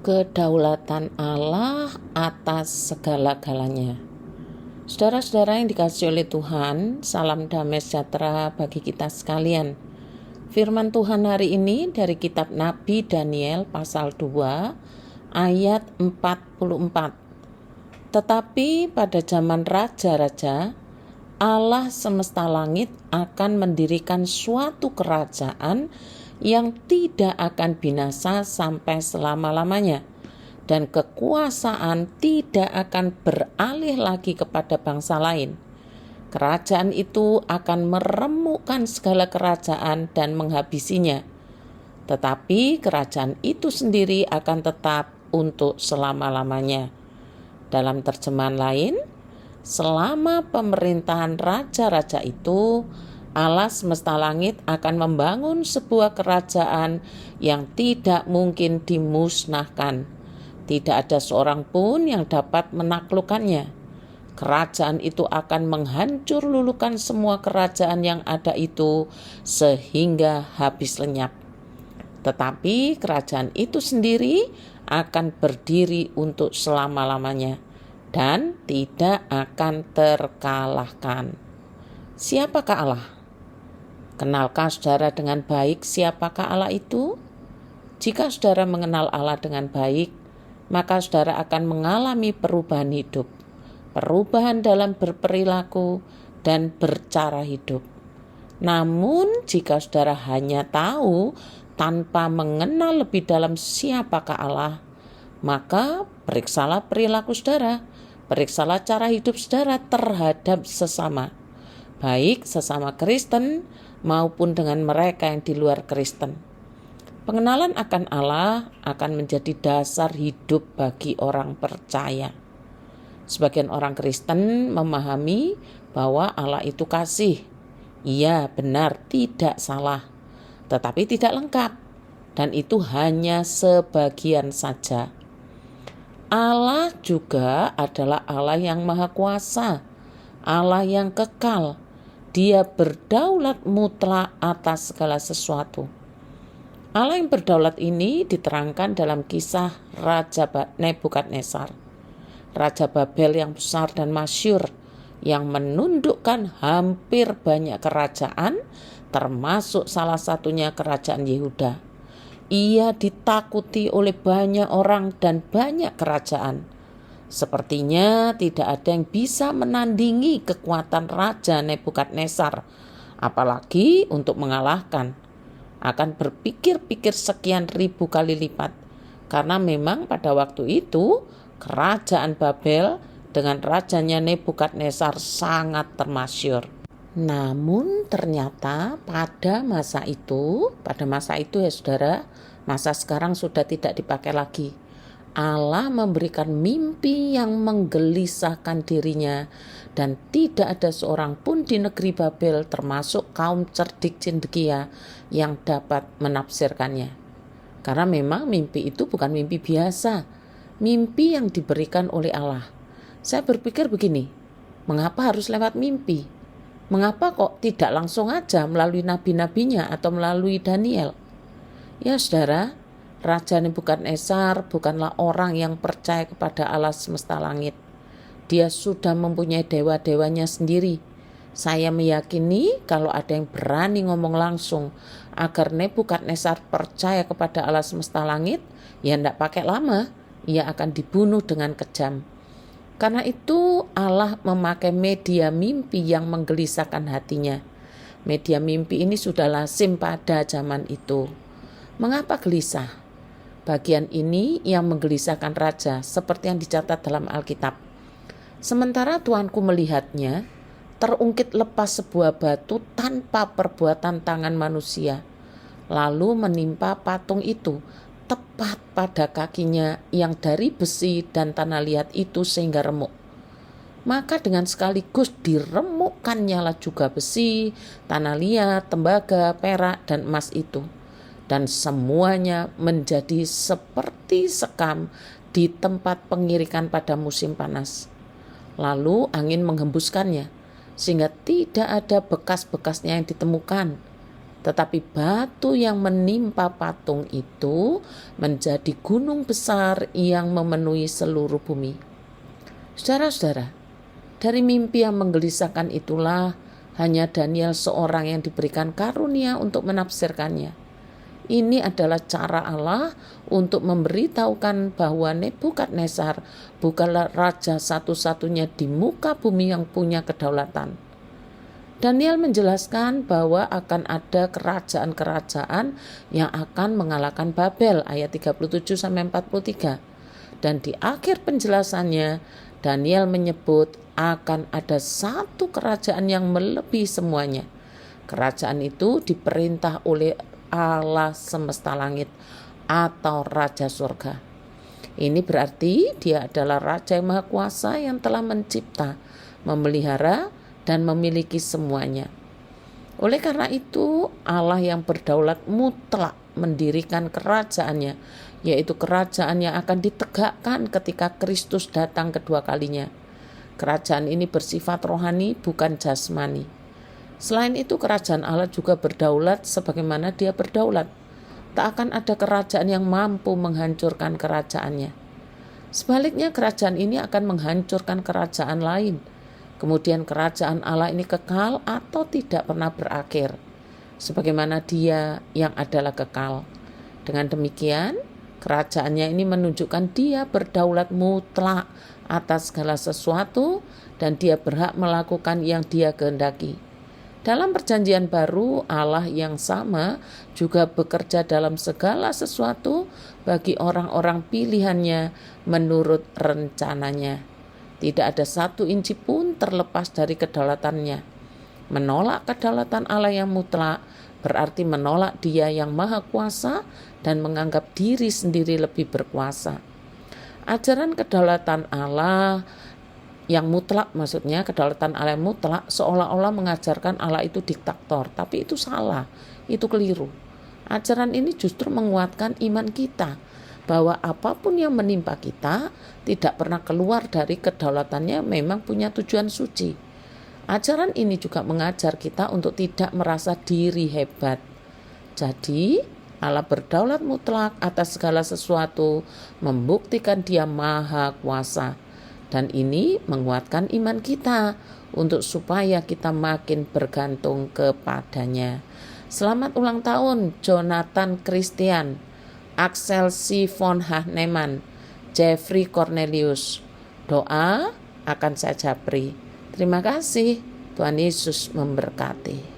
kedaulatan Allah atas segala-galanya. Saudara-saudara yang dikasihi oleh Tuhan, salam damai sejahtera bagi kita sekalian. Firman Tuhan hari ini dari kitab Nabi Daniel pasal 2 ayat 44. Tetapi pada zaman raja-raja, Allah semesta langit akan mendirikan suatu kerajaan yang tidak akan binasa sampai selama-lamanya, dan kekuasaan tidak akan beralih lagi kepada bangsa lain. Kerajaan itu akan meremukkan segala kerajaan dan menghabisinya, tetapi kerajaan itu sendiri akan tetap untuk selama-lamanya. Dalam terjemahan lain, selama pemerintahan raja-raja itu, Allah semesta langit akan membangun sebuah kerajaan yang tidak mungkin dimusnahkan. Tidak ada seorang pun yang dapat menaklukkannya. Kerajaan itu akan menghancur lulukan semua kerajaan yang ada itu sehingga habis lenyap. Tetapi kerajaan itu sendiri akan berdiri untuk selama-lamanya dan tidak akan terkalahkan. Siapakah Allah? Kenalkah saudara dengan baik siapakah Allah itu? Jika saudara mengenal Allah dengan baik, maka saudara akan mengalami perubahan hidup, perubahan dalam berperilaku dan bercara hidup. Namun jika saudara hanya tahu tanpa mengenal lebih dalam siapakah Allah, maka periksalah perilaku saudara, periksalah cara hidup saudara terhadap sesama, baik sesama Kristen maupun dengan mereka yang di luar Kristen. Pengenalan akan Allah akan menjadi dasar hidup bagi orang percaya. Sebagian orang Kristen memahami bahwa Allah itu kasih. Iya, benar, tidak salah. Tetapi tidak lengkap, dan itu hanya sebagian saja. Allah juga adalah Allah yang maha kuasa, Allah yang kekal. Dia berdaulat mutlak atas segala sesuatu. Allah yang berdaulat ini diterangkan dalam kisah Raja Nebukadnezar, Raja Babel yang besar dan masyhur, yang menundukkan hampir banyak kerajaan, termasuk salah satunya kerajaan Yehuda. Ia ditakuti oleh banyak orang dan banyak kerajaan. Sepertinya tidak ada yang bisa menandingi kekuatan Raja Nebukadnezar, apalagi untuk mengalahkan. Akan berpikir-pikir sekian ribu kali lipat, karena memang pada waktu itu kerajaan Babel dengan rajanya Nebukadnezar sangat termasyhur. Namun ternyata pada masa itu ya saudara, masa sekarang sudah tidak dipakai lagi. Allah memberikan mimpi yang menggelisahkan dirinya, dan tidak ada seorang pun di negeri Babel termasuk kaum cerdik cendekia yang dapat menafsirkannya. Karena memang mimpi itu bukan mimpi biasa, mimpi yang diberikan oleh Allah. Saya berpikir begini, mengapa harus lewat mimpi? Mengapa kok tidak langsung aja melalui nabi-nabinya atau melalui Daniel? Ya saudara, Raja Nebukadnezar bukanlah orang yang percaya kepada Allah semesta langit. Dia sudah mempunyai dewa-dewanya sendiri. Saya meyakini kalau ada yang berani ngomong langsung agar Nebukadnezar percaya kepada Allah semesta langit, ya tidak pakai lama, ia akan dibunuh dengan kejam. Karena itu Allah memakai media mimpi yang menggelisahkan hatinya. Media mimpi ini sudah lazim pada zaman itu. Mengapa gelisah? Bagian ini yang menggelisahkan raja, seperti yang dicatat dalam Alkitab. Sementara tuanku melihatnya, terungkit lepas sebuah batu tanpa perbuatan tangan manusia, lalu menimpa patung itu, tepat pada kakinya yang dari besi dan tanah liat itu sehingga remuk. Maka dengan sekaligus diremukkannya juga besi, tanah liat, tembaga, perak, dan emas itu. Dan semuanya menjadi seperti sekam di tempat pengirikan pada musim panas. Lalu angin menghembuskannya, sehingga tidak ada bekas-bekasnya yang ditemukan. Tetapi batu yang menimpa patung itu menjadi gunung besar yang memenuhi seluruh bumi. Saudara-saudara, dari mimpi yang menggelisahkan itulah hanya Daniel seorang yang diberikan karunia untuk menafsirkannya. Ini adalah cara Allah untuk memberitahukan bahwa Nebukadnezar bukanlah raja satu-satunya di muka bumi yang punya kedaulatan. Daniel menjelaskan bahwa akan ada kerajaan-kerajaan yang akan mengalahkan Babel, ayat 37-43. Dan di akhir penjelasannya, Daniel menyebut akan ada satu kerajaan yang melebihi semuanya. Kerajaan itu diperintah oleh Allah semesta langit atau Raja Surga. Ini berarti dia adalah Raja yang Maha Kuasa yang telah mencipta, memelihara, dan memiliki semuanya. Oleh karena itu, Allah yang berdaulat mutlak mendirikan kerajaannya, yaitu kerajaan yang akan ditegakkan ketika Kristus datang kedua kalinya. Kerajaan ini bersifat rohani, bukan jasmani. Selain itu, kerajaan Allah juga berdaulat sebagaimana dia berdaulat. Tak akan ada kerajaan yang mampu menghancurkan kerajaannya. Sebaliknya, kerajaan ini akan menghancurkan kerajaan lain. Kemudian kerajaan Allah ini kekal atau tidak pernah berakhir, sebagaimana dia yang adalah kekal. Dengan demikian, kerajaannya ini menunjukkan dia berdaulat mutlak atas segala sesuatu dan dia berhak melakukan yang dia kehendaki. Dalam perjanjian baru, Allah yang sama juga bekerja dalam segala sesuatu bagi orang-orang pilihannya menurut rencananya. Tidak ada satu inci pun terlepas dari kedaulatannya. Menolak kedaulatan Allah yang mutlak berarti menolak Dia yang Maha Kuasa dan menganggap diri sendiri lebih berkuasa. Ajaran kedaulatan Allah yang mutlak, maksudnya kedaulatan Allah yang mutlak, seolah-olah mengajarkan Allah itu diktator, tapi itu salah, itu keliru. Ajaran ini justru menguatkan iman kita bahwa apapun yang menimpa kita tidak pernah keluar dari kedaulatannya, memang punya tujuan suci. Ajaran ini juga mengajar kita untuk tidak merasa diri hebat. Jadi Allah berdaulat mutlak atas segala sesuatu, membuktikan Dia Maha Kuasa. Dan ini menguatkan iman kita untuk supaya kita makin bergantung kepadanya. Selamat ulang tahun Jonathan Christian, Axel C. von Hahnemann, Jeffrey Cornelius. Doa akan saya japri. Terima kasih. Tuhan Yesus memberkati.